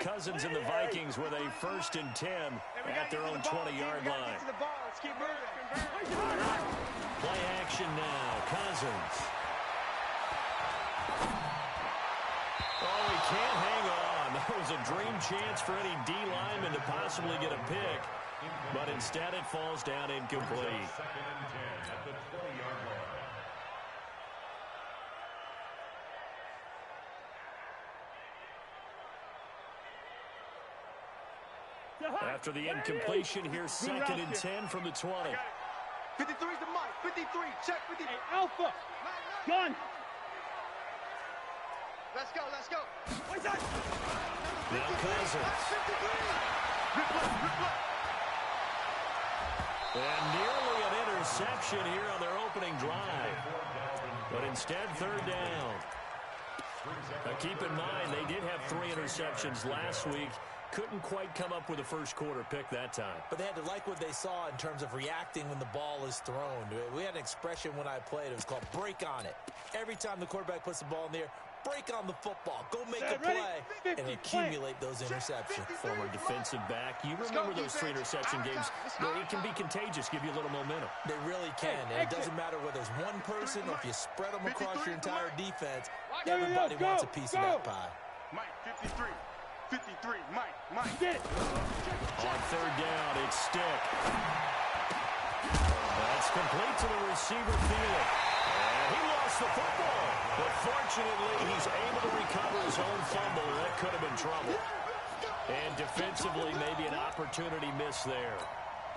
Cousins and the Vikings with a 1st and 10 at their own 20-yard line. Play action now. Cousins. Oh, he can't hang on. That was a dream chance for any D lineman to possibly get a pick, but instead it falls down incomplete. After the incompletion, here's 2nd and 10 from the 20. 53's the mic. 53. Check 53. Hey, Alpha. Gun. Let's go. Let's go. Now Cousins. And nearly an interception here on their opening drive. But instead, 3rd down. Now keep in mind, they did have 3 interceptions last week. Couldn't quite come up with a first-quarter pick that time. But they had to like what they saw in terms of reacting when the ball is thrown. We had an expression when I played. It was called break on it. Every time the quarterback puts the ball in the air, break on the football. Go make a play and accumulate those interceptions. Former defensive back. You remember those 3 interception games. It can be contagious, give you a little momentum. They really can. And it doesn't matter whether it's one person or if you spread them across your entire defense. Everybody wants a piece of that pie. Mike, 53. 53, Mike. On 3rd down, it's Stick. That's complete to the receiver, Thielen. And he lost the football. But fortunately, he's able to recover his own fumble, or that could have been trouble. And defensively, maybe an opportunity miss there.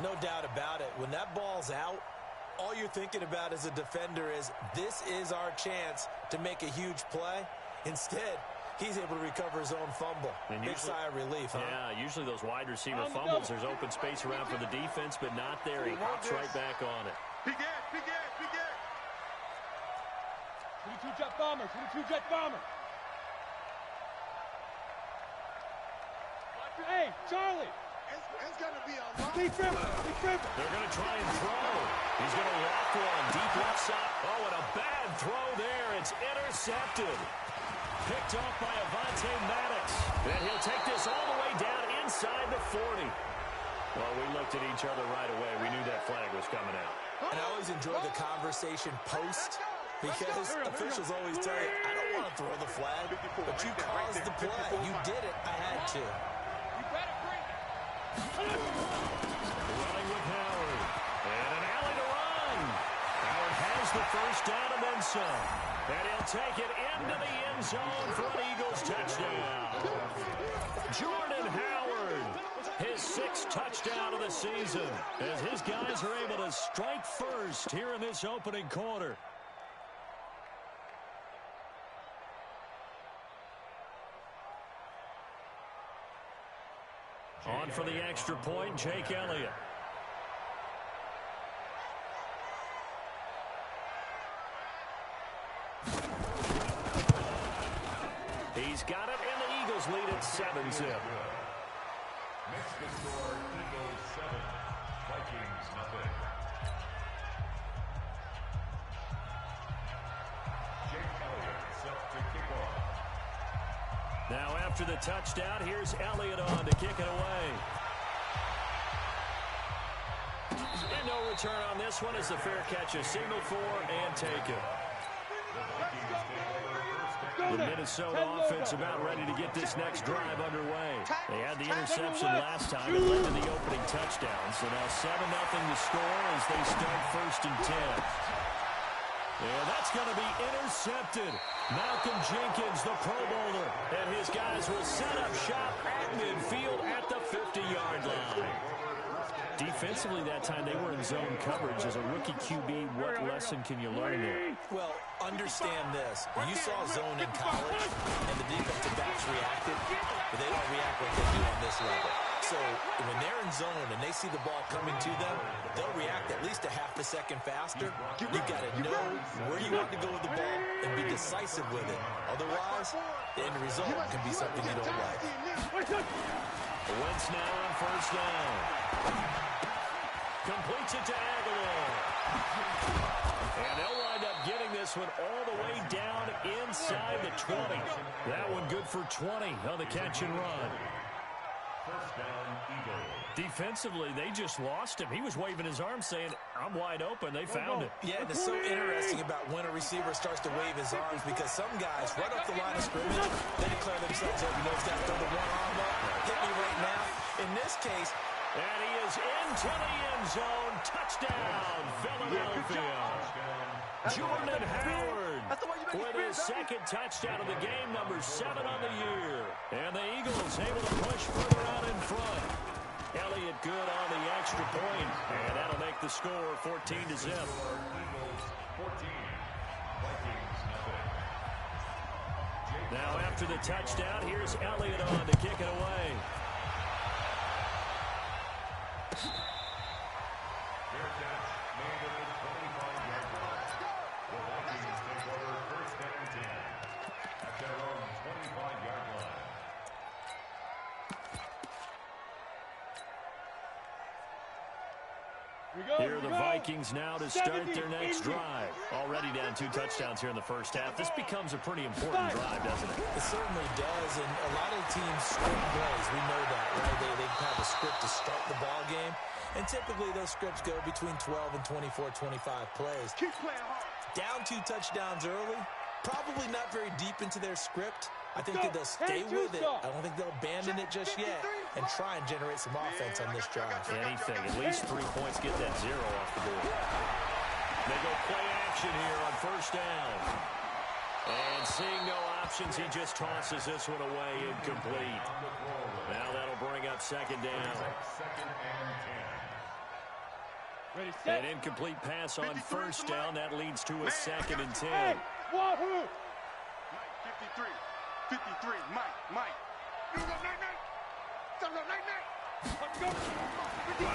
No doubt about it. When that ball's out, all you're thinking about as a defender is, this is our chance to make a huge play. Instead, he's able to recover his own fumble. Big sigh of relief, huh? Yeah, usually those wide receiver fumbles, there's open space around for the defense, but not there. He hops right back on it. Big ass, big ass, big ass. 22 jet bomber, 22 jet bomber. Hey, Charlie. It's going to be a lot. Be careful. They're going to try and throw. He's going to walk one. Deep left side. Oh, and a bad throw there. It's intercepted. Picked off by Avonte Maddox. And he'll take this all the way down inside the 40. Well, we looked at each other right away. We knew that flag was coming out. And I always enjoy the conversation post, because officials always tell you, I don't want to throw the flag, but you caused the play. You did it. I had to. Running with Howard. And an alley to run. Howard has the 1st down and then some. And he'll take it into the end zone for an Eagles touchdown. Jordan Howard, his 6th touchdown of the season, as his guys are able to strike first here in this opening quarter. On for the extra point, Jake Elliott. He's got it, and the Eagles lead at 7-zip. Makes the score Eagles 7, Vikings nothing. Jake Elliott set to kick off. Now after the touchdown, here's Elliott on to kick it away. And no return on this one as the fair catch is signaled for and taken. The Minnesota offense about ready to get this next drive underway. They had the interception last time and led to the opening touchdown. So now 7-0 to score as they start 1st and 10. Yeah, that's going to be intercepted. Malcolm Jenkins, the Pro Bowler, and his guys will set up shop at midfield at the 50-yard line. Defensively that time, they were in zone coverage. As a rookie QB, what lesson can you learn there? Well, understand this. You saw zone in college, and the defensive backs reacted, but they don't react like they do on this level. So when they're in zone and they see the ball coming to them, they'll react at least a half a second faster. You've got to know where you want to go with the ball and be decisive with it. Otherwise, the end result can be something you don't like. Wentz now on 1st down. Completes it to Aguilar. And they'll wind up getting this one all the way down inside the 20. That one good for 20 on the catch and run. First down, Eagles. Defensively, they just lost him. He was waving his arms saying, I'm wide open. They found it. Yeah, and it's so interesting about when a receiver starts to wave his arms because some guys, right off the line of scrimmage, they declare themselves open. Those guys throw the one arm up, hit me right now. In this case, and he is into the end zone. Touchdown, Philadelphia. Jordan Howard with his second touchdown of the game, number 7 on the year. And the Eagles able to push further out in front. Elliott good on the extra point, and that'll make the score 14-0. Eagles 14, Vikings nothing. Now after the touchdown, here's Elliott on to kick it away. Fair catch made at the 25-yard line. The Vikings take over first and 10 at their own 25-yard line. Here are the Vikings now to start their next drive. Already down 2 touchdowns here in the first half. This becomes a pretty important drive, doesn't it? it certainly does, and a lot of the teams script plays. We know that, right? They have a script to start the ball game, and typically those scripts go between 12 and 24, 25 plays. Keep playing hard. Down 2 touchdowns early, probably not very deep into their script. I think that they'll stay with it. I don't think they'll abandon it just yet and try and generate some offense on this drive. Anything. At least 3 points, get that 0 off the board. They go play action here on first down. And seeing no options, he just tosses this one away incomplete. Now that'll bring up second down. Second and 10. Ready, set. An incomplete pass on first down. That leads to a second and 10. Hey, Wahoo! 53. 53. Mike. You go night. Let's go.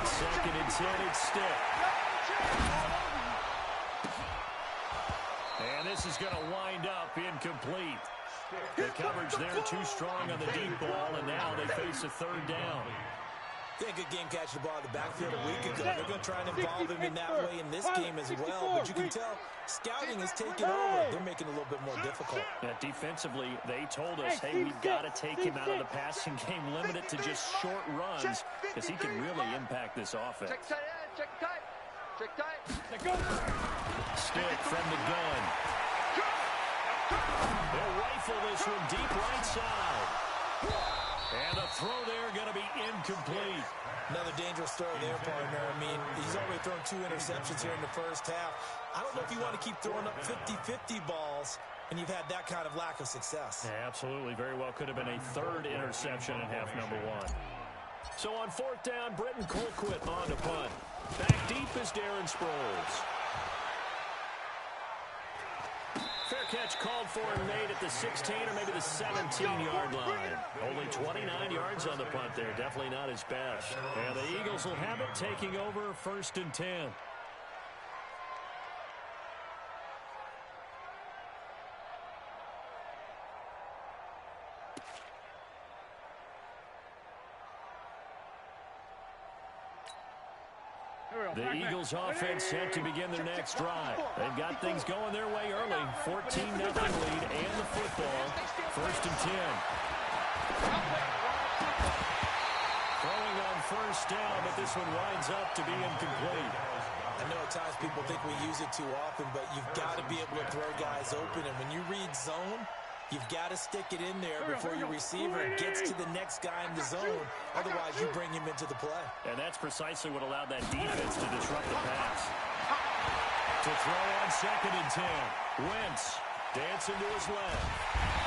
Second and 10, it's still. And this is going to wind up incomplete. The coverage there too strong on the deep ball, and now they face a third down. They had a good game catching the ball in the backfield a week ago. They're going to try and involve him in that way in this game as well. But you can tell scouting is taking over. They're making it a little bit more difficult. Yeah, defensively, they told us, hey, we've got to take him out of the passing game, limit it to just short runs, because he can really impact this offense. Check tight. Let's go. Stick from the gun. They'll rifle this one deep right side. And the throw there going to be incomplete. Another dangerous throw there, partner. I mean, he's already thrown 2 interceptions here in the first half. I don't know if you want to keep throwing up 50-50 balls, and you've had that kind of lack of success. Yeah, absolutely. Very well could have been a 3rd interception in half number 1. So on 4th down, Britton Colquitt on to punt. Back deep is Darren Sproles. Fair catch called for and made at the 16 or maybe the 17-yard line. Only 29 yards on the punt there. Definitely not his best. And the Eagles will have it, taking over 1st and 10. The Eagles offense set to begin their next drive. They've got things going their way early. 14-0 lead and the football. 1st and 10. Throwing on first down, but this one winds up to be incomplete. I know at times people think we use it too often, but you've got to be able to throw guys open. And when you read zone, you've got to stick it in there before your receiver gets to the next guy in the zone. Otherwise, you bring him into the play. And that's precisely what allowed that defense to disrupt the pass. To throw on 2nd and 10. Wentz dancing to his left.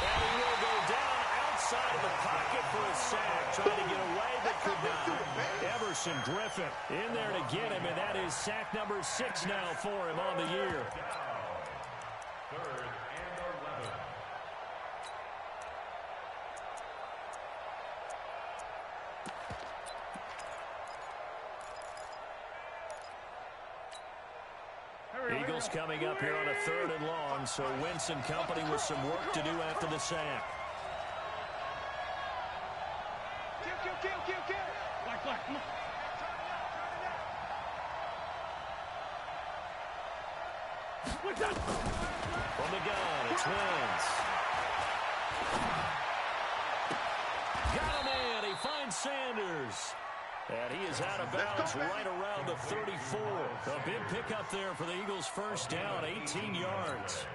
And he will go down outside of the pocket for a sack. Trying to get away, but could not. Everson Griffin in there to get him, and that is sack number 6 now for him on the year. 3rd and 11. Eagles coming up here on a 3rd and long, so Wentz and company with some work to do after the sack. Kill. Black, come on. From the gun, it's Wentz. Got him in. He finds Sanders. And he is out of bounds right around the 34. A big pickup there for the Eagles' first down, 18 yards.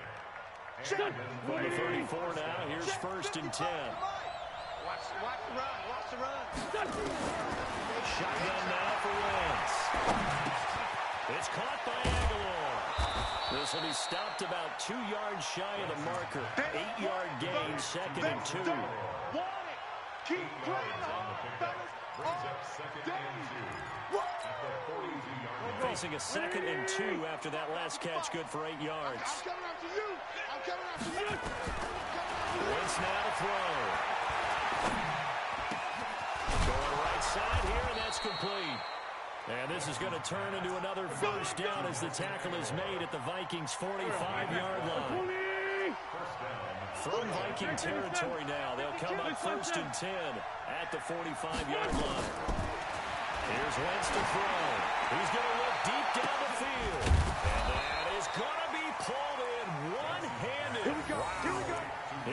From the 34 now, here's first and 10. Watch the run. Watch the run. Shotgun now for Wentz. It's caught by Aguilar. This will be stopped about 2 yards shy of the marker. 8-yard gain, second and 2. Keep playing hard, fellas. Brings up second and 2. At the 42-yard line. Facing a second and 2 after that last catch, good for 8 yards. I'm coming after you. I'm coming after you. Wentz now to throw. Going right side here, and that's complete. And this is going to turn into another first down as the tackle is made at the Vikings' 45-yard line. From Viking territory now, they'll come up first and 10 at the 45-yard line. Here's Wentz to throw. He's going to look deep down the field. And that is going to be pulled in one-handed. Here we go. Here we go.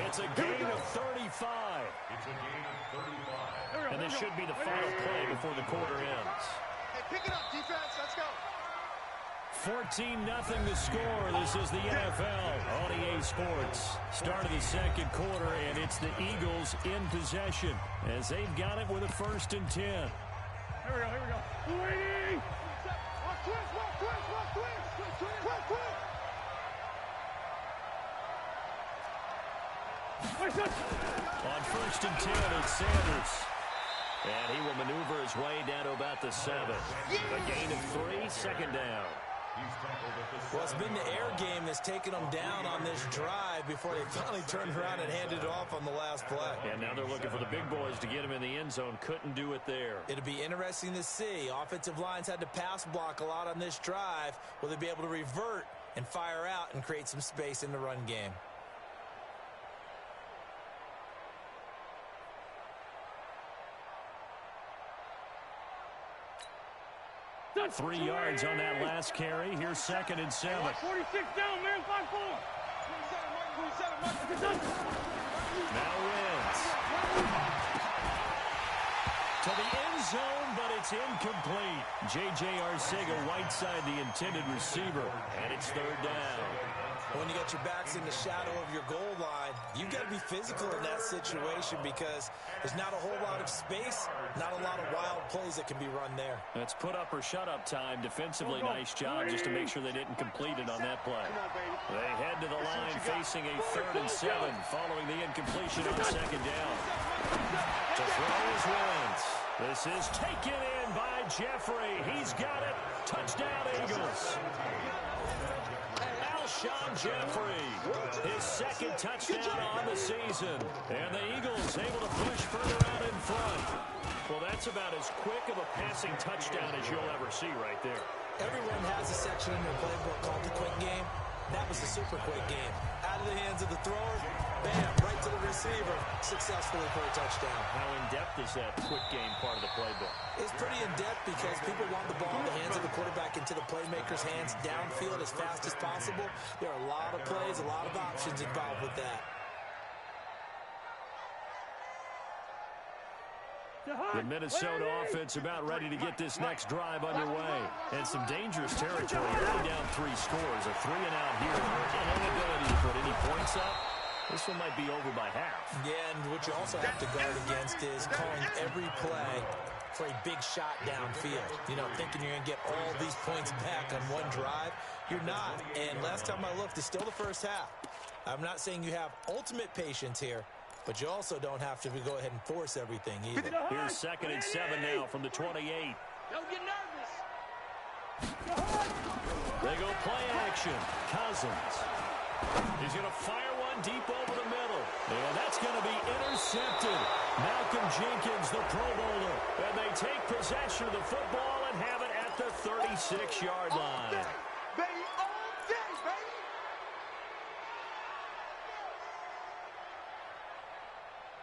It's a gain of 35. It's a gain of 35. And this should be the final play before the quarter ends. Hey, pick it up, defense. Let's go. 14-0 the score. This is the NFL on EA Sports. Start of the second quarter, and it's the Eagles in possession as they've got it with a first and 10. Here we go. Waiting. Watch twist. On first and 10, it's Sanders. And he will maneuver his way down to about the 7. A gain of 3, second down. Well, it's been the air game that's taken them down on this drive before they finally turned around and handed it off on the last play. And now they're looking for the big boys to get him in the end zone. Couldn't do it there. It'll be interesting to see. Offensive lines had to pass block a lot on this drive. Will they be able to revert and fire out and create some space in the run game? 3 yards on that last carry. Here's second and 7. 46 down, man. 5-4. Now Wentz. To the end zone, but it's incomplete. J.J. Arcega-Whiteside, the intended receiver, and it's third down. When you got your backs in the shadow of your goal line, you've got to be physical in that situation because there's not a whole lot of space, not a lot of wild plays that can be run there. That's put up or shut up time. Defensively, nice job just to make sure they didn't complete it on that play. They head to the line facing a third and 7 following the incompletion on second down. To throw is Wentz. This is taken in by Jeffrey. He's got it. Touchdown, Eagles. Alshon Jeffrey, his second touchdown on the season. And the Eagles able to push further out in front. Well, that's about as quick of a passing touchdown as you'll ever see right there. Everyone has a section in their playbook called the quick game. That was the super quick game. Out of the hands of the thrower, bam, right to the receiver, successfully for a touchdown. How in-depth is that quick game part of the playbook? It's pretty in-depth because people want the ball in the hands of the quarterback into the playmaker's hands downfield as fast as possible. There are a lot of plays, a lot of options involved with that. The Minnesota offense about ready to get this next drive underway. And some dangerous territory. Already down 3 scores. A 3-and-out here. An inability to put any points up. This one might be over by half. Yeah, and what you also have to guard against is calling every play for a big shot downfield. You know, thinking you're going to get all these points back on one drive. You're not. And last time I looked, it's still the first half. I'm not saying you have ultimate patience here, but you also don't have to go ahead and force everything either. Here's second and 7 now from the 28. Don't get nervous. They go play action. Cousins. He's going to fire one deep over the middle. And that's going to be intercepted. Malcolm Jenkins, the Pro Bowler. And they take possession of the football and have it at the 36-yard line. Baby, all day, baby.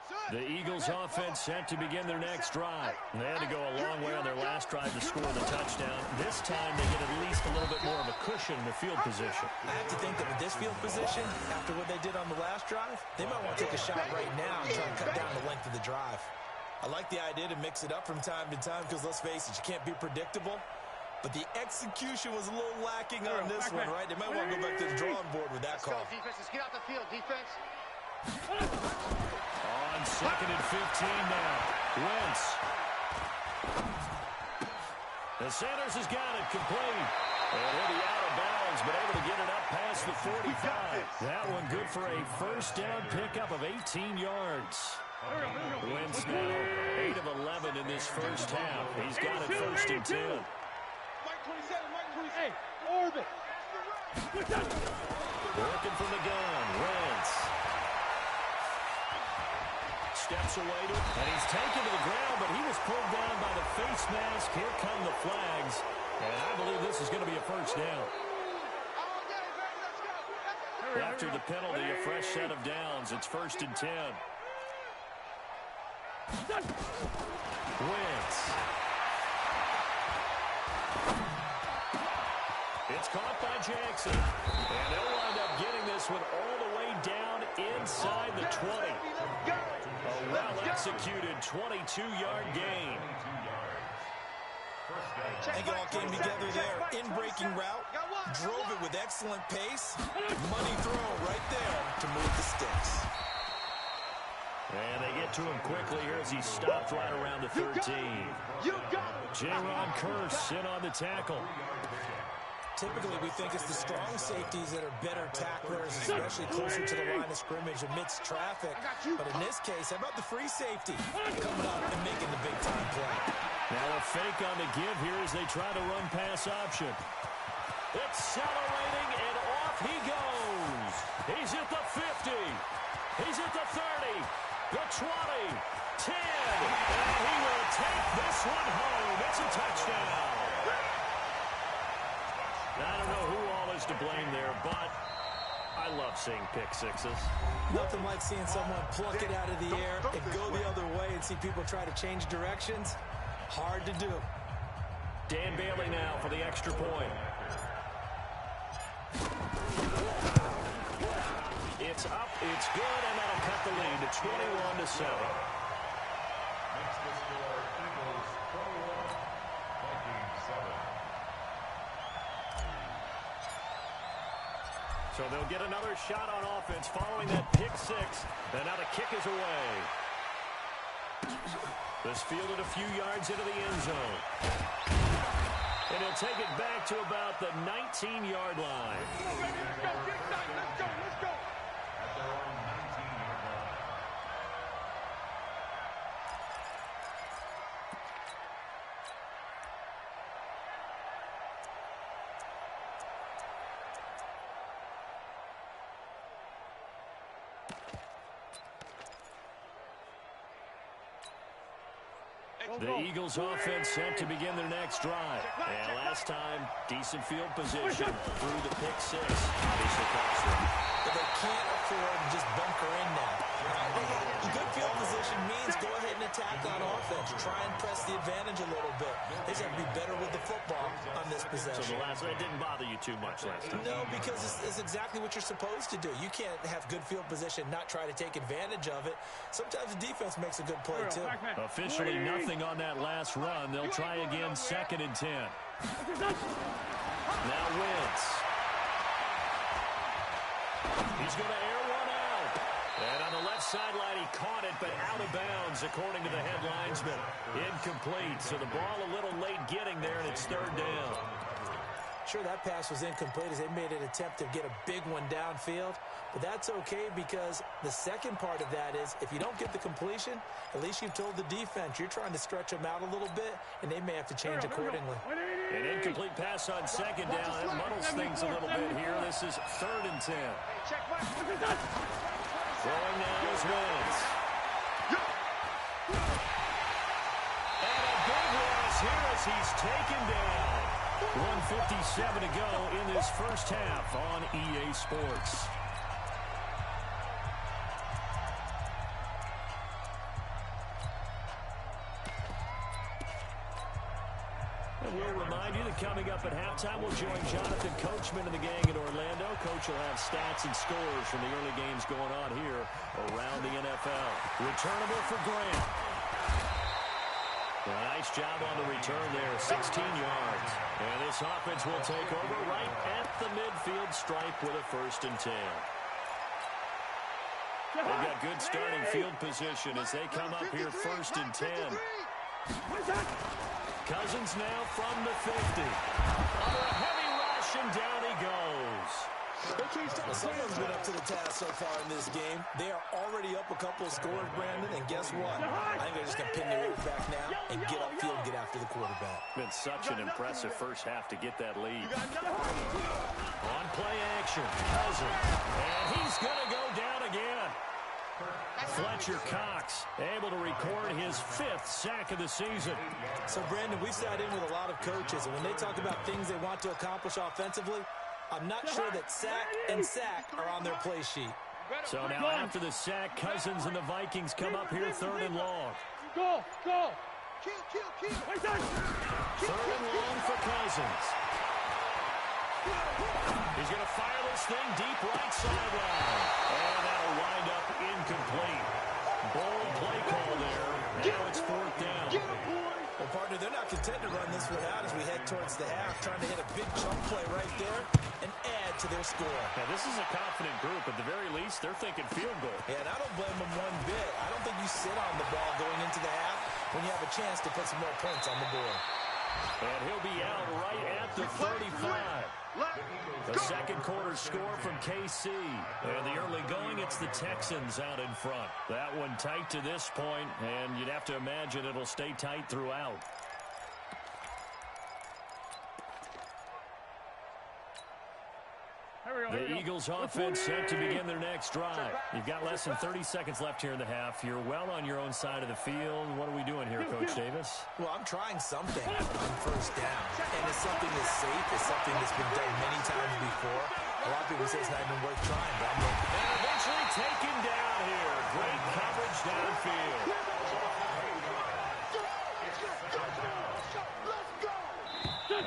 Son, The Eagles offense set to begin their next drive. They had to go a long way on their last drive to score the touchdown. This time they get at least a little bit more of a cushion in the field position. I have to think that with this field position, after what they did on the last drive, they might want to take a shot right now and try to cut down the length of the drive. I like the idea to mix it up from time to time because, let's face it, you can't be predictable. But the execution was a little lacking on this one, right? They might want to go back to the drawing board with that call. Defense, let's get out the field, defense. On 2nd and 15 now. Wentz. The Sanders has got it complete. And he'll be out of bounds, but able to get it up past the 45. That one good for a first down pickup of 18 yards. Wentz now 8 of 11 in this first half. He's got it 1st and 10. Mike 27, Mike 27. Hey, orbit. Working from the gun, Wentz. Steps away to it, and he's taken to the ground, but he was pulled down by the face mask. Here come the flags, and I believe this is going to be a first down. After the penalty, a fresh set of downs. It's 1st and 10. Wentz. It's caught by Jackson. And they'll wind up getting this one all the way down inside the 20. A well-executed 22-yard gain. I think it all came together there. In-breaking route, drove it with excellent pace. Money throw right there to move the sticks. And they get to him quickly here as he stopped right around the 13. J-Ron Curse in on the tackle. Typically, we think it's the strong safeties that are better tacklers, especially closer to the line of scrimmage amidst traffic. But in this case, how about the free safety coming up and making the big-time play? Now a fake on the give here as they try to run pass option. Accelerating, and off he goes. He's at the 50. He's at the 30. The 20, 10, and he will take this one home. It's a touchdown. I don't know who all is to blame there, but I love seeing pick sixes. Nothing like seeing someone pluck it out of the air and go the other way and see people try to change directions. Hard to do. Dan Bailey now for the extra point. It's up, it's good, and that'll cut the lead to 21-7. Makes the score Eagles 21, Vikings 7. So they'll get another shot on offense following that pick six. And now the kick is away. This fielded a few yards into the end zone. And he'll take it back to about the 19-yard line. Let's go. At their own 19-yard line. The Eagles offense set to begin their next drive. And last time, decent field position through the pick six. Obviously cost them. But they can't afford to just bunker in now. Good field position means go ahead and attack on offense. Try and press the advantage a little bit. They just have to be better with the football on this possession. So the last one didn't bother you too much last time? No, because it's exactly what you're supposed to do. You can't have good field position, not try to take advantage of it. Sometimes the defense makes a good play, too. Officially nothing on that last run. They'll try again 2nd and 10. Now Wentz. He's going to air one out. And on the left sideline, he caught it, but out of bounds, according to the head linesman. Incomplete, so the ball a little late getting there, and it's 3rd down. Sure, that pass was incomplete as they made an attempt to get a big one downfield. But that's okay because the second part of that is if you don't get the completion, at least you've told the defense you're trying to stretch them out a little bit, and they may have to change accordingly. An incomplete pass on 2nd down. It muddles things a little bit here. This is 3rd and 10. Throwing now is Wentz. And a big loss here as he's taken down. 1:57 to go in this first half on EA Sports. remind you that coming up at halftime, we'll join Jonathan Coachman and the gang in Orlando. Coach will have stats and scores from the early games going on here around the NFL. Returnable for Grant. A nice job on the return there, 16 yards. And this offense will take over right at the midfield stripe with a 1st and 10. They've got good starting field position as they come up here 1st and 10. Cousins now from the 50. Under a heavy rush, and down he goes. Someone's been up to the task so far in this game. They are already up a couple of scores, Brandon, and guess what? I think they're just going to pin their ears back now and get upfield and get after the quarterback. Been such an impressive first half to get that lead. On play action, Cousins, and he's going to go down again. Fletcher Cox able to record his 5th sack of the season. So, Brandon, we sat in with a lot of coaches, and when they talk about things they want to accomplish offensively, I'm not sure that sack and sack are on their play sheet. So now after the sack, Cousins and the Vikings come up here 3rd and long. Go. Kill. 3rd and long for Cousins. He's going to fire this thing deep right sideline. And that'll wind up incomplete. Bold play call there. Now it's 4th down. Well, partner, they're not content to run this one out as we head towards the half, trying to hit a big chunk play right there and add to their score. Now, this is a confident group. At the very least, they're thinking field goal. Yeah, and I don't blame them one bit. I don't think you sit on the ball going into the half when you have a chance to put some more points on the board. And he'll be out right at the 35. The second quarter score from KC. And the early going, it's the Texans out in front. That one tight to this point, and you'd have to imagine it'll stay tight throughout. The Eagles offense set to begin their next drive. You've got less than 30 seconds left here in the half. You're well on your own side of the field. What are we doing here, Coach Davis? Well, I'm trying something on 1st down. And it's something that's safe. It's something that's been done many times before. A lot of people say it's not even worth trying, but I'm looking. And eventually taken down here. Great coverage downfield.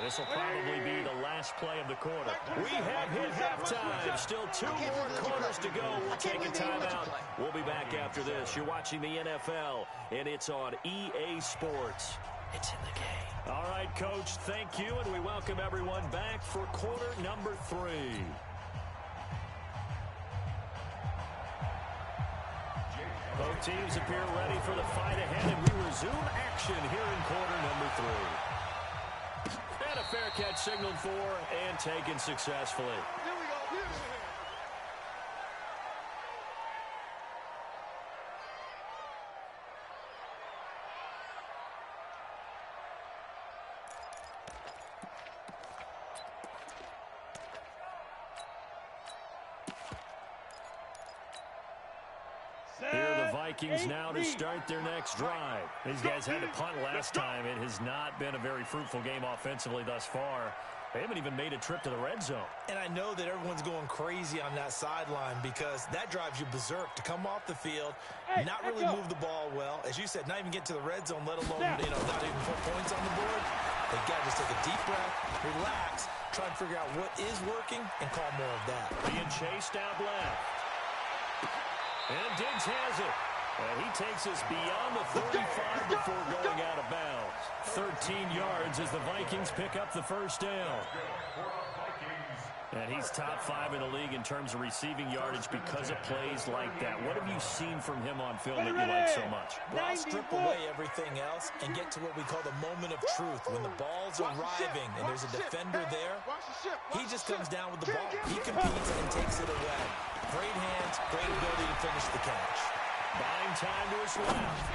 This will probably be the last play of the quarter. We have hit halftime. Still 2 more quarters to go. We'll take a timeout. We'll be back after this. You're watching the NFL, and it's on EA Sports. It's in the game. All right, Coach, thank you, and we welcome everyone back for quarter number 3. Both teams appear ready for the fight ahead, and we resume action here in quarter number 3. And a fair catch signaled for and taken successfully. Here we go. Here the Vikings now to start their next drive. These guys had to punt last time. It has not been a very fruitful game offensively thus far. They haven't even made a trip to the red zone. And I know that everyone's going crazy on that sideline because that drives you berserk to come off the field, not really move the ball well. As you said, not even get to the red zone, let alone, not even put points on the board. They got to just take a deep breath, relax, try and figure out what is working and call more of that. Being chased out left. And Diggs has it. And he takes us beyond the 35 before going out of bounds. 13 yards as the Vikings pick up the first down. And he's top 5 in the league in terms of receiving yardage because of plays like that. What have you seen from him on film that you like so much? Well, I'll strip away everything else and get to what we call the moment of truth. When the ball's arriving and there's a defender there, he just comes down with the ball. He competes and takes it away. Great hands, great ability to finish the catch. Buying time to his left.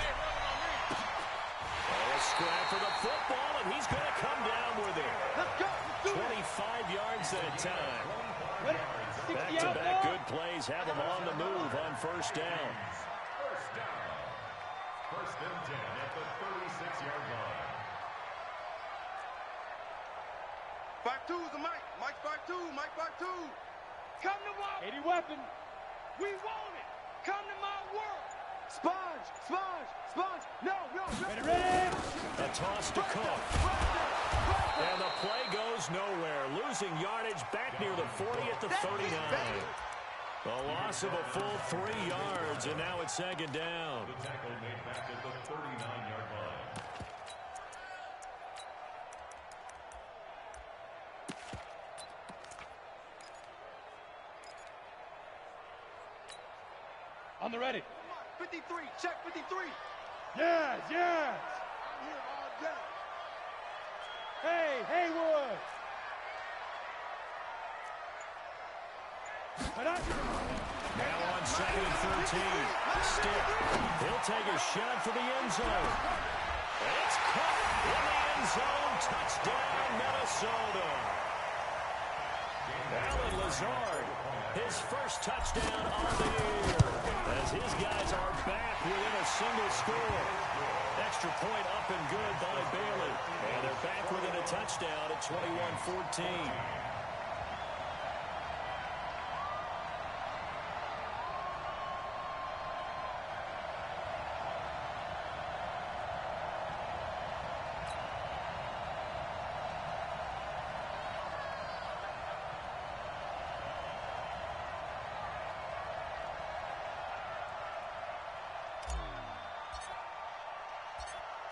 A scrap for the football, and he's going to come down with it. 25 yards that time. Back-to-back good plays have him on the move on first down. First and 10 at the 36-yard line. 5-2 is the Mike. Mike 5-2. Mike 5-2. Come to my 80 weapon. We want it. Come to my world. Sponge, sponge, sponge. No. Ready? A toss to Cook. And the play goes nowhere. Losing yardage back near the 40 at the 39. A loss of a full 3 yards, and now it's second down. The tackle made back at the 39-yard line. On the ready. 53, check 53. Yes. I'm here all day. Hey, Haywood. Now on 2nd and 13. Stick. He'll take a shot for the end zone. It's caught in the end zone. Touchdown, Minnesota. Alan Lazard, his first touchdown on the year, as his guys are back within a single score. Extra point up and good by Bailey. And they're back within a touchdown at 21-14.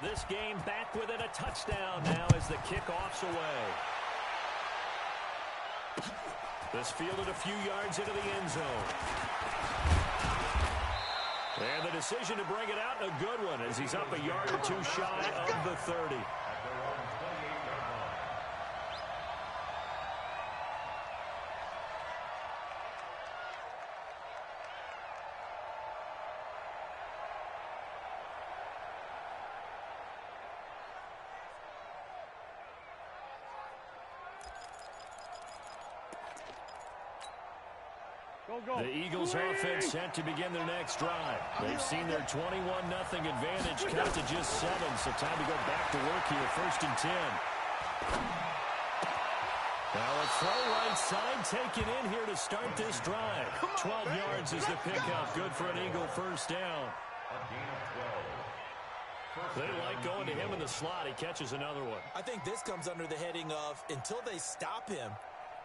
This game back within a touchdown now as the kickoff's away. This fielded a few yards into the end zone. And the decision to bring it out, a good one, as he's up a yard or two shy of the 30. The Eagles offense set to begin their next drive. They've seen their 21-0 advantage cut to just 7, so time to go back to work here. 1st and 10. Now a throw right side taken in here to start this drive. 12 yards is the pickup. Good for an Eagle first down. They like going to him in the slot. He catches another one. I think this comes under the heading of, until they stop him,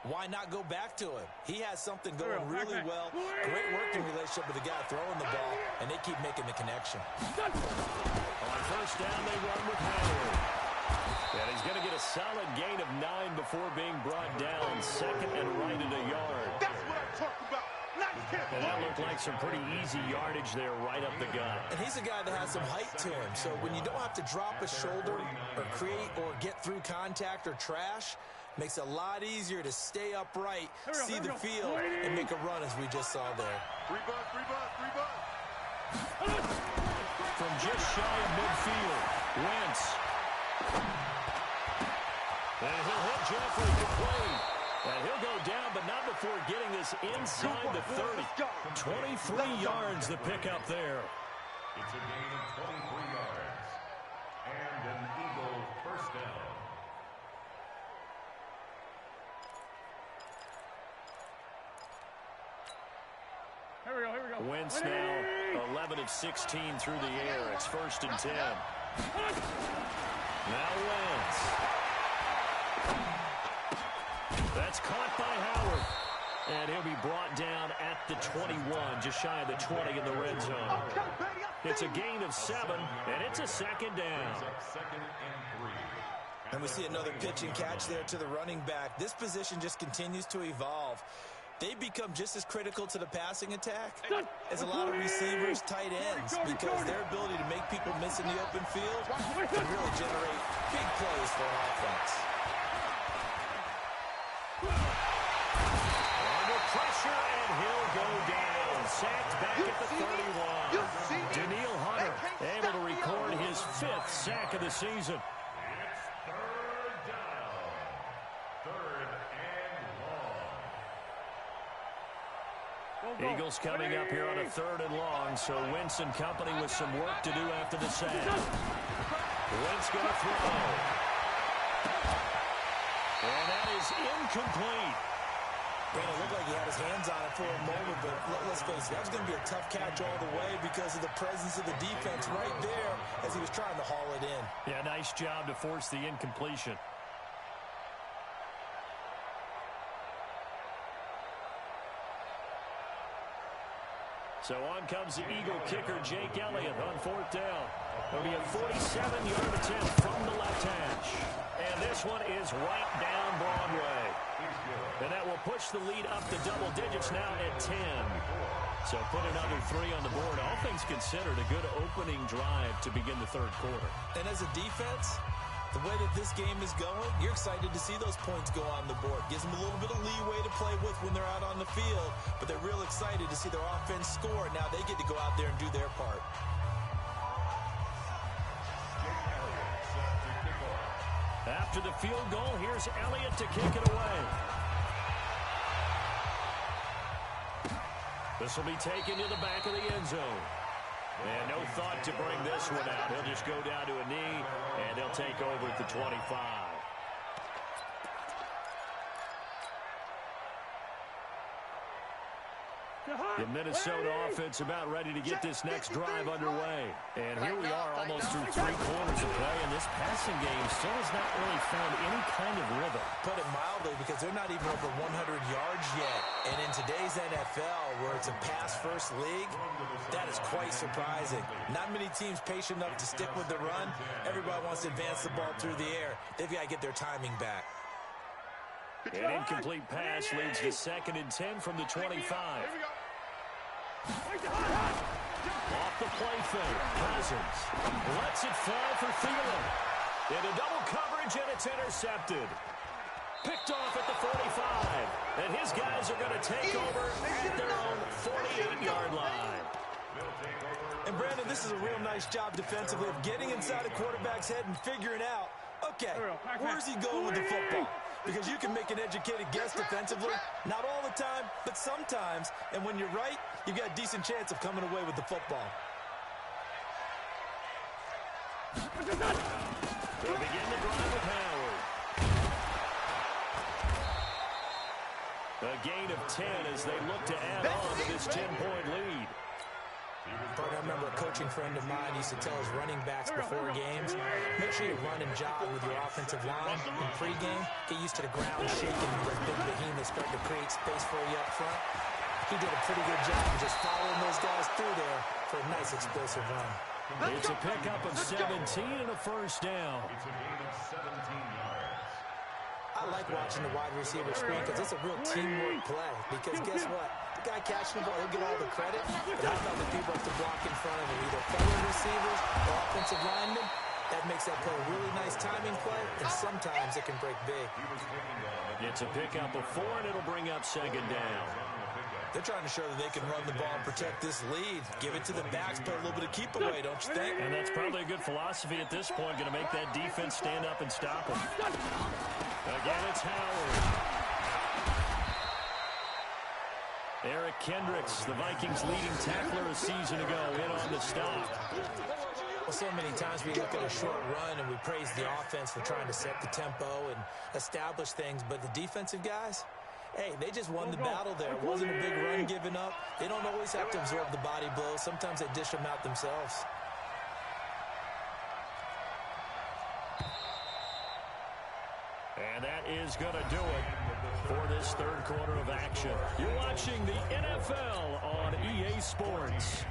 why not go back to him? He has something going really well. Great working relationship with the guy throwing the ball, and they keep making the connection. On first down, they run with Howard. And he's going to get a solid gain of 9 before being brought down. 2nd and right at a yard. That's what I'm talking about. And that looked like some pretty easy yardage there right up the gut. And he's a guy that has some height to him, so when you don't have to drop a shoulder or create or get through contact or trash, makes it a lot easier to stay upright, see the field, and make a run as we just saw there. Free bus. From just shy of midfield, Wentz. And he'll hit Jeffrey complete. And he'll go down, but not before getting this inside the 30. 23 yards the pickup there. It's a gain of 23 yards. And an Eagle first down. Here we go. Wentz now 11 of 16 through the air. It's 1st and 10. Now Wentz. That's caught by Howard. And he'll be brought down at the 21, just shy of the 20 in the red zone. It's a gain of 7, and it's a 2nd down. And we see another pitch and catch there to the running back. This position just continues to evolve. They become just as critical to the passing attack as a lot of receivers, tight ends, because their ability to make people miss in the open field can really generate big plays for an offense. Under pressure, and he'll go down. Sacked back at the 31. Daniil Hunter able to record his 5th sack of the season. It's 3rd down. 3rd and long. Eagles coming up here on a 3rd and long, so Wentz and company with some work to do after the sack. Wentz going to throw. And that is incomplete. Brandon, it looked like he had his hands on it for a moment, but let's face it, that was going to be a tough catch all the way because of the presence of the defense right there as he was trying to haul it in. Yeah, nice job to force the incompletion. So on comes the Eagle kicker, Jake Elliott, on fourth down. It'll be a 47-yard attempt from the left hash. And this one is right down Broadway. And that will push the lead up to double digits now at 10. So put another 3 on the board. All things considered, a good opening drive to begin the third quarter. And as a defense, the way that this game is going, you're excited to see those points go on the board. Gives them a little bit of leeway to play with when they're out on the field, but they're real excited to see their offense score. Now they get to go out there and do their part. After the field goal, here's Elliott to kick it away. This will be taken to the back of the end zone. And no thought to bring this one out. He'll just go down to a knee, and they'll take over at the 25. The Minnesota offense about ready to get this next drive underway. And here we are almost through 3 quarters of play, and this passing game still has not really found any kind of rhythm. Put it mildly, because they're not even over 100 yards yet. And in today's NFL, where it's a pass-first league, that is quite surprising. Not many teams patient enough to stick with the run. Everybody wants to advance the ball through the air. They've got to get their timing back. An incomplete pass leads to 2nd and 10 from the 25. Off the play fake, Cousins lets it fly for Thielen. Into double coverage, and it's intercepted. Picked off at the 45. And his guys are going to take over at their own 48-yard line. And Brandon, this is a real nice job defensively of getting inside a quarterback's head and figuring out, okay, where's he going with the football? Because you can make an educated guess defensively, not all the time, but sometimes. And when you're right, you've got a decent chance of coming away with the football. They'll begin the drive with Howard. A gain of 10 as they look to add on to this 10-point lead. But I remember a coaching friend of mine used to tell his running backs before games, make sure you run and jog with your offensive line in pregame. Get used to the ground shaking with big behemoths starting to create space for you up front. He did a pretty good job of just following those guys through there for a nice explosive run. It's a pickup of 17 and a first down. It's a gain of 17 yards. I like watching the wide receiver screen because it's a real teamwork play. Because guess what? The guy catching the ball, he'll get all the credit. But how about the people have to block in front of him, either fellow receivers or offensive linemen? That makes that play a really nice timing play, and sometimes it can break big. It's a pickup of 4, and it'll bring up 2nd down. They're trying to show that they can run the ball and protect this lead. Give it to the backs, play a little bit of keep away, don't you think? And that's probably a good philosophy at this point, going to make that defense stand up and stop them. Again, it's Howard. Eric Kendricks, the Vikings' leading tackler a season ago, in on the stop. Well, so many times we look at a short run and we praise the offense for trying to set the tempo and establish things, but the defensive guys, hey, they just won the battle there. It wasn't a big run given up. They don't always have to absorb the body blows. Sometimes they dish them out themselves. And that is going to do it for this third quarter of action. You're watching the NFL on EA Sports.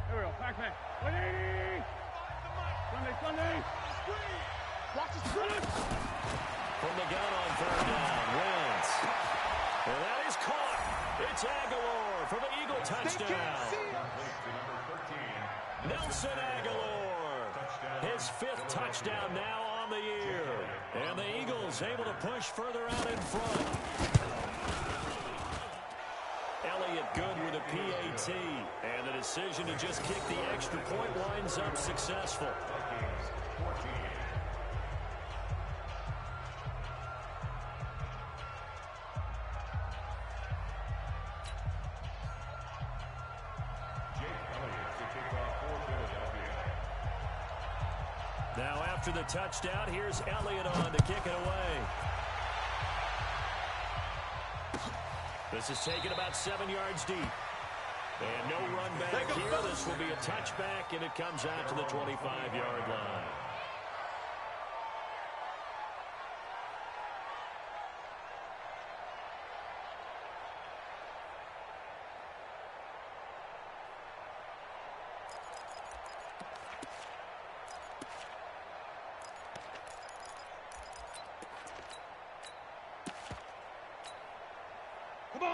Here we go. Back. 180. Sunday. Watch the sprint. From the gun on 3rd down, Wentz. And that is caught. It's Aguilar for the Eagle touchdown. Nelson Aguilar, his 5th touchdown now on the year. And the Eagles able to push further out in front. Elliott good with a PAT. And the decision to just kick the extra point winds up successful. Now after the touchdown, here's Elliott on to kick it away. This is taken about 7 yards deep. And no run back here. This will be a touchback, and it comes out to the 25-yard line.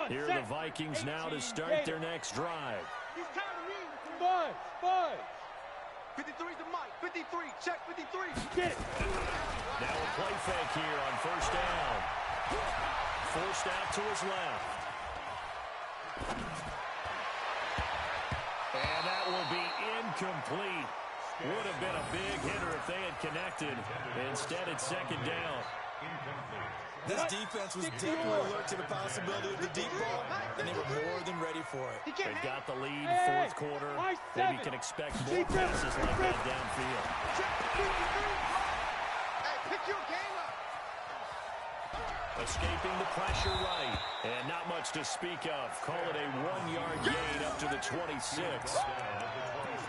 Here are the Vikings now to start their next drive. He's counting me. Buzz, Buzz. 53's the mic. 53. Check 53. Get. Now a play fake here on first down. Forced out to his left. And that will be incomplete. Would have been a big hitter if they had connected. Instead, it's second down. This defense was definitely alert to the possibility of the deep ball, and they were more than ready for it. They've got the lead, fourth quarter. Maybe can expect more passes like that downfield. Hey, pick your game up. Escaping the pressure right. And not much to speak of. Call it a 1-yard gain up to the 26.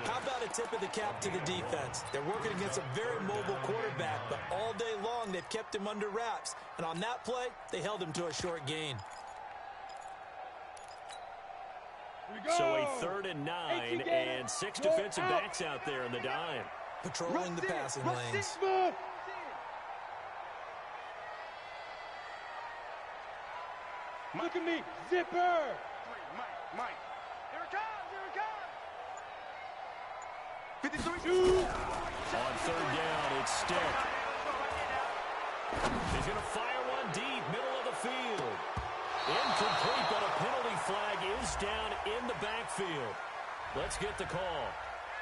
How about a tip of the cap to the defense? They're working against a very mobile quarterback, but all day long they've kept him under wraps. And on that play, they held him to a short gain. So a 3rd and 9 and 6 defensive backs out there in the dime. Patrolling the passing lanes. Look at me. Zipper. Mike. Here it comes. 53. On 3rd down, it's Stick. He's going to fire one deep, middle of the field. Incomplete, but a penalty flag is down in the backfield. Let's get the call.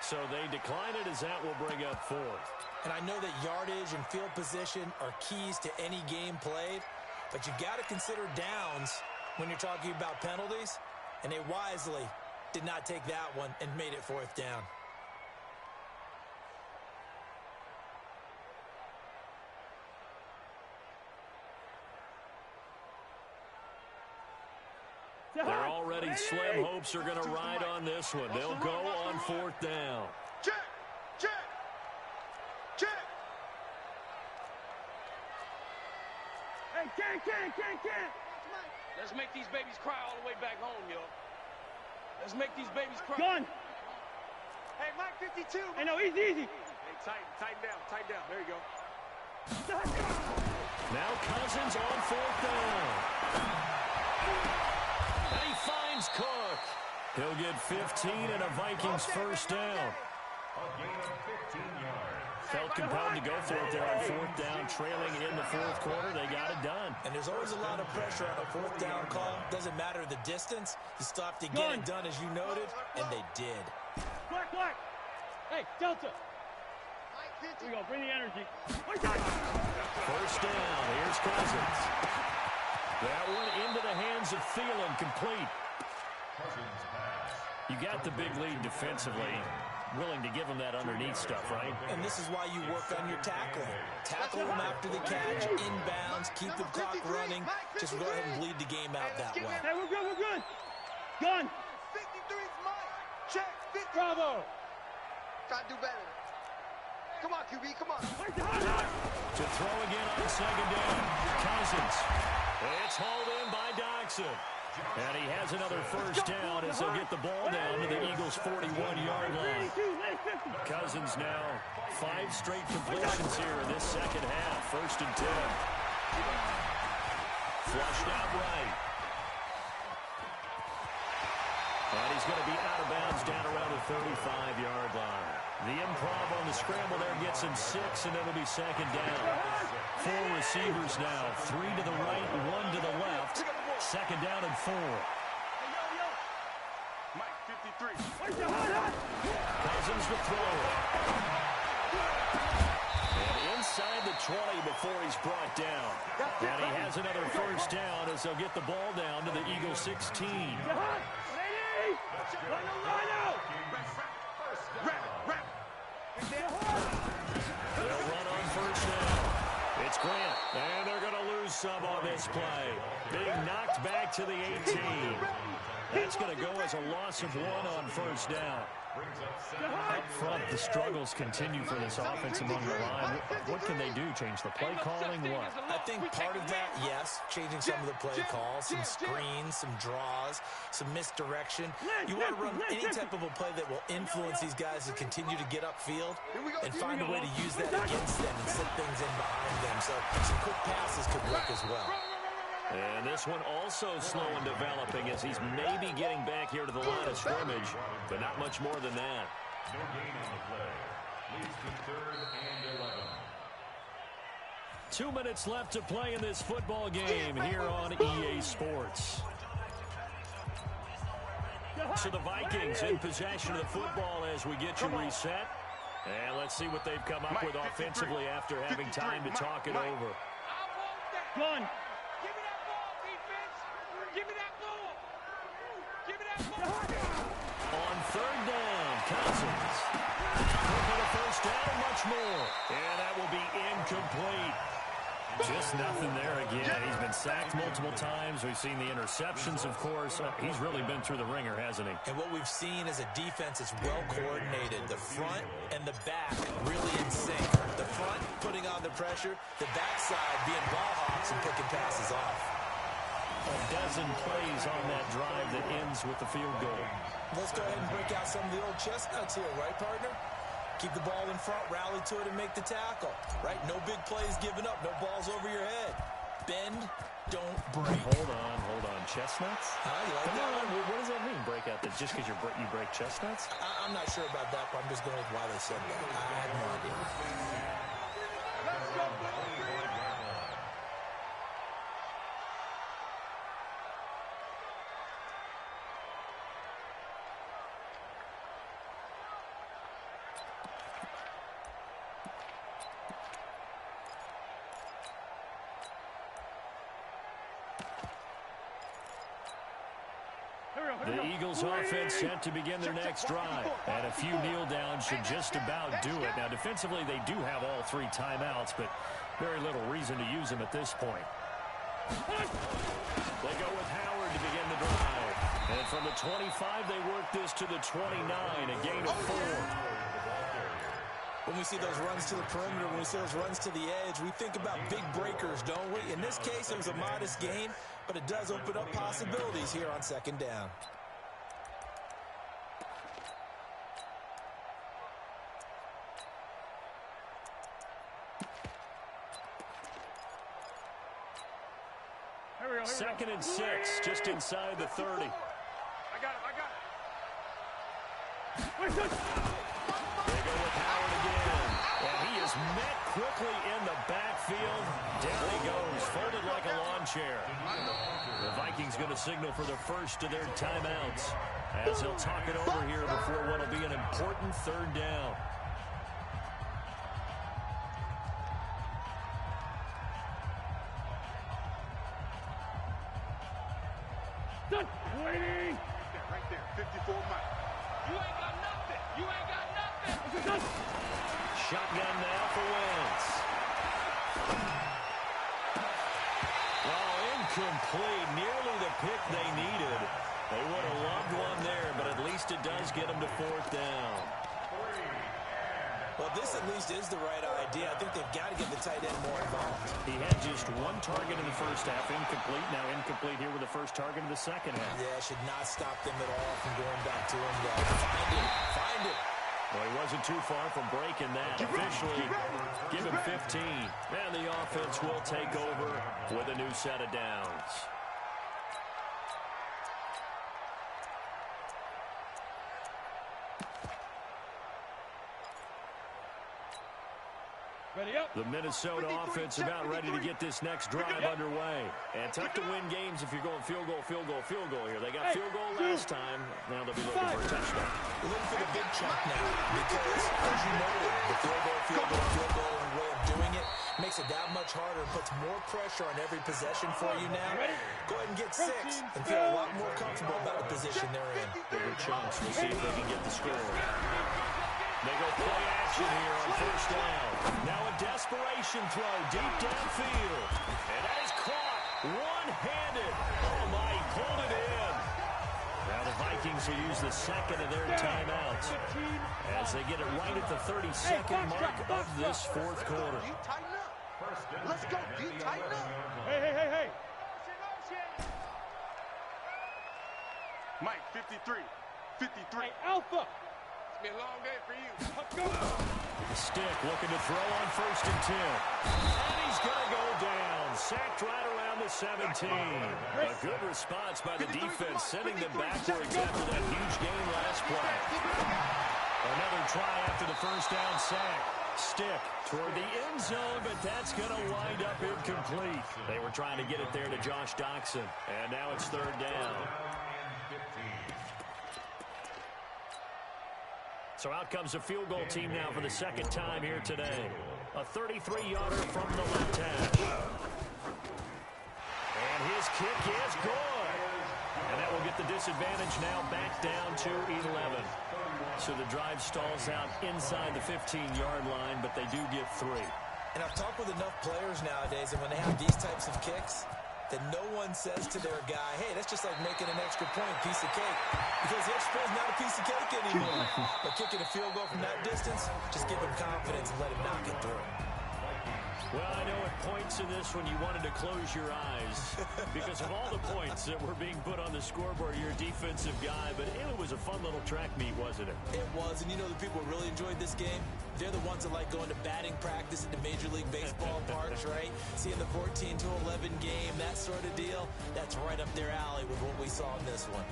So they decline it, as that will bring up 4th. And I know that yardage and field position are keys to any game played, but you got to consider downs when you're talking about penalties, and they wisely did not take that one and made it 4th down. They're already slim hopes are going to ride on this one. They'll go on 4th down. Check. Hey, can't. Let's make these babies cry all the way back home, yo. Let's make these babies cry. Gun. Hey, Mike 52. Hey, no, easy. Hey, tighten down. There you go. Now Cousins on 4th down. And he finds Cook. He'll get 15 and a Vikings first down. A gain of 15 yards. Felt compelled to go for it there on 4th down, trailing in the 4th quarter. They got it done. And there's always a lot of pressure on a 4th down call. Doesn't matter the distance. You still have to get it done, as you noted, and they did. Black. Hey, Delta. Here we go. Bring the energy. First down. Here's Cousins. That one into the hands of Thielen, complete. Cousins pass. You got the big lead defensively. Willing to give him that underneath stuff, right? And this is why you work on your tackling. Tackle them after the catch, inbounds, keep the clock running. Just go ahead and bleed the game out that way. Hey, we're good. Gun. 53's Mike. Check. 50. Bravo. Try to do better. Come on, QB. Come on. To throw again on 2nd down. Cousins. It's hauled in by Doxson. And he has another first down as he'll get the ball down to the Eagles' 41-yard line. Cousins now 5 straight completions here in this second half. 1st and 10. Flushed out right. And he's going to be out of bounds down around the 35-yard line. The improv on the scramble there gets him 6, and it'll be 2nd down. 4 receivers now, 3 to the right, 1 to the left. 2nd down and 4. Mike 53. Cousins will throw it. And inside the 20 before he's brought down. And he has another first down as they'll get the ball down to the Eagles 16. They'll run on first down. It's sprint. And they're going to lose some on this play. Being knocked back to the 18. That's going to go as a loss of 1 on first down. Up front, the struggles continue for this offense among the line. What can they do? Change the play calling? What? I think part of that, yes, changing some of the play calls, some screens, some draws, some misdirection. You want to run any type of a play that will influence these guys to continue to get upfield and find a way to use that against them and set things in behind them. So some quick passes could work as well. And this one also slow in developing as he's maybe getting back here to the line of scrimmage, but not much more than that. No gain on the play. Leads to 3rd and 11. 2 minutes left to play in this football game here on EA Sports. So the Vikings in possession of the football as we get you reset. And let's see what they've come up with offensively after having time to talk it over. One. Give me that ball! Give me that ball! On 3rd down, Cousins. For the first down, much more. And that will be incomplete. Just nothing there again. He's been sacked multiple times. We've seen the interceptions, of course. He's really been through the ringer, hasn't he? And what we've seen is a defense that's well coordinated. The front and the back really in sync. The front putting on the pressure, the backside being ball hawks and picking passes off. A dozen plays on that drive that ends with the field goal. Let's go ahead and break out some of the old chestnuts here, right, partner? Keep the ball in front, rally to it, and make the tackle, right? No big plays given up, no balls over your head. Bend, don't break. Hold on. Chestnuts? Huh? You like that one? What does that mean, break out? That just because you break chestnuts? I'm not sure about that, but I'm just going with why they said that. I have no idea. Let's go, Blue! The Eagles offense set to begin their next drive. And a few kneel downs should just about do it. Now, defensively, they do have all 3 timeouts, but very little reason to use them at this point. They go with Howard to begin the drive. And from the 25, they work this to the 29, a gain of 4. When we see those runs to the perimeter, when we see those runs to the edge, we think about big breakers, don't we? In this case, it was a modest gain, but it does open up possibilities here on 2nd down. Second and 6, just inside the 30. I got it. They go with Howard again. And he is met quickly in the backfield. Down he goes, folded like a lawn chair. The Vikings going to signal for the first of their timeouts as they'll talk it over here before what will be an important 3rd down. Waiting. Right there, 54 Mike. You ain't got nothing. You ain't got nothing. Shotgun now for Wentz. Well, incomplete. Nearly the pick they needed. They would have loved one there, but at least it does get them to 4th down. Well, this at least is the right idea. I think they've got to get the tight end more involved. He had just 1 target in the first half, incomplete. Now incomplete here with the first target in the second half. Yeah, should not stop them at all from going back to him. Find him. Well, he wasn't too far from breaking that. Officially, give him 15. And the offense will take over with a new set of downs. Ready up. The Minnesota offense about ready to get this next drive underway. And tough to win games if you're going field goal here. They got field goal last time. Now they'll be looking for a touchdown. We're looking for the big chunk now because, as you noted, the field goal, and way of doing it makes it that much harder and puts more pressure on every possession for you now. Go ahead and get 6 and feel a lot more comfortable about the position they're in. Bigger chunks. We'll see if they can get the score. They go play action here on first down. Now a desperation throw deep downfield. And that is caught one-handed. Oh, my, he pulled it in. Now the Vikings will use the second of their timeouts as they get it right at the 32nd mark of this fourth quarter. D, tighten up. Let's go, D, tighten up. Hey. Mike, 53. Hey, Alpha. It's been a long day for you. Stick looking to throw on first and 10. And he's going to go down. Sacked right around the 17. A good response by the defense, sending them backwards after that huge gain last play. Another try after the first down sack. Stick toward the end zone, but that's going to wind up incomplete. They were trying to get it there to Josh Doxson, and now it's third down. So out comes a field goal team now for the second time here today. A 33-yarder from the left hash. And his kick is good. And that will get the disadvantage now back down to 11. So the drive stalls out inside the 15-yard line, but they do get 3. And I've talked with enough players nowadays, and when they have these types of kicks, that no one says to their guy, hey, that's just like making an extra point, piece of cake. Because the extra point is not a piece of cake anymore. But kicking a field goal from that distance, just give him confidence and let him knock it through. Well, I know at points in this when you wanted to close your eyes because of all the points that were being put on the scoreboard. You're a defensive guy, but it was a fun little track meet, wasn't it? It was, and you know the people who really enjoyed this game? They're the ones that like going to batting practice at the Major League Baseball parks, right? Seeing the 14-11 game, that sort of deal. That's right up their alley with what we saw in this one.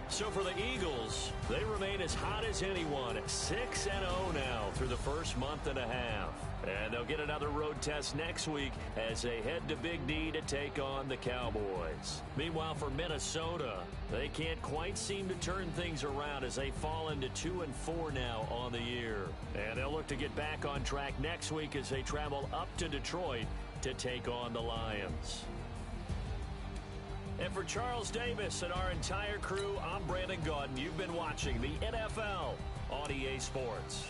So for the Eagles, they remain as hot as anyone at 6-0 now through the first month and a half. And they'll get another road test next week as they head to Big D to take on the Cowboys. Meanwhile, for Minnesota, they can't quite seem to turn things around as they fall into 2-4 now on the year. And they'll look to get back on track next week as they travel up to Detroit to take on the Lions. And for Charles Davis and our entire crew, I'm Brandon Gaudin. You've been watching the NFL on EA Sports.